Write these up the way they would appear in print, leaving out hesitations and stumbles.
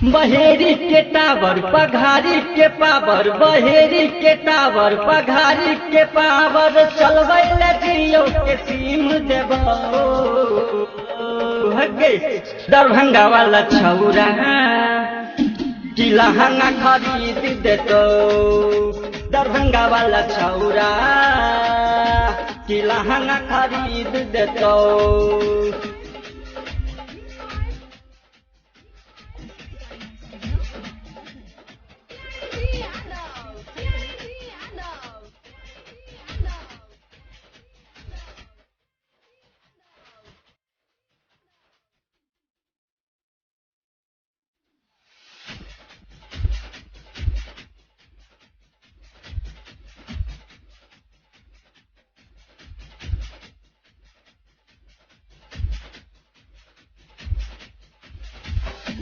बहेरी के टावर पघारी के पावर, बहेरी के टावर पघारी के पावर, चलबै ले जियो के सीम देबो। दरभंगा वाला छौरा की लहंगा खरीद देतो, दरभंगा वाला छौरा की लहंगा खरीद देतो।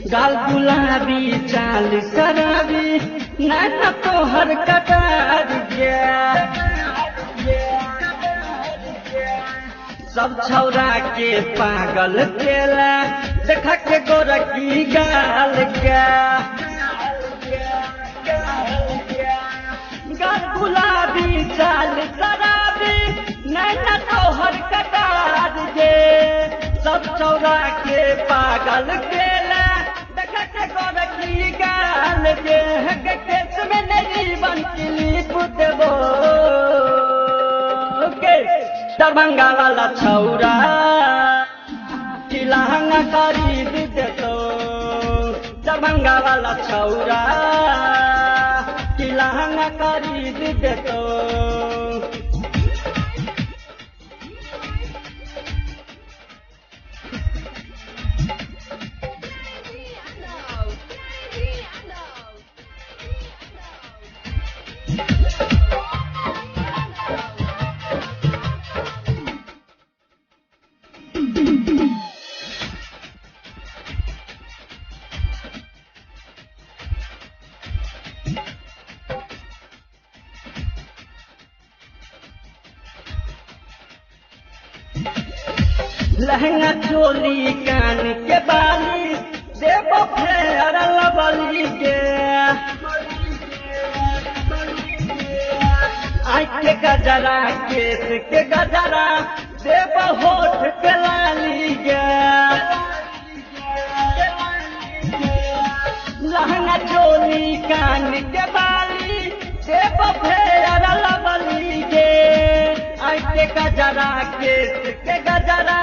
गाल गुलाबी चाल शराबी नैना तोहर कटार गया, सब छौरा के पागल केला देखा के गोरकी गाल गया। गाल गुलाबी चाल शराबी नैना तोहर कटार गे, सब छौरा के पागल केला गाल गे। केस में नहीं बन क्लिप देबो के दरभंगा वाला छौरा की लहंगा खरीद देतो, दरभंगा वाला छौरा की लहंगा खरीद देतो। लहंगा चोली कान के बाली देबो फेर लबली के, आँख के गजरा केस के गजरा देबो होठ के लाली के। लहंगा चोली कान के बाली देबो फेर लबली के, आँख के गजरा केस के गजरा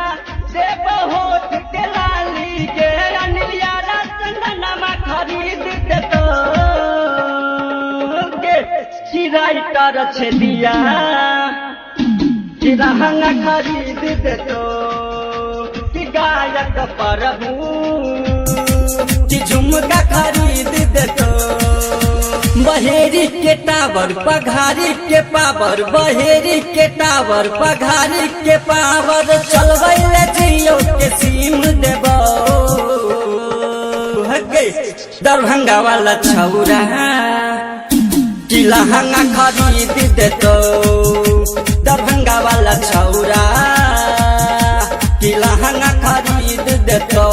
देबो होठ के लाली के। अनिलिया चंदनमा खरीद देतो के राइटर छे दिया कि लहंगा खरीद देतो, कि गायक प्रभु कि झुमका खरीद देतो। बहेरी के टावर पघारी के पावर, बहेरी के टावर पघारी के पावर, चलबै ले जियो के सीम देबो। दरभंगा वाला छौरा की लहंगा खरीद देतो, दरभंगा वाला छौरा की लहंगा खरीद देतो।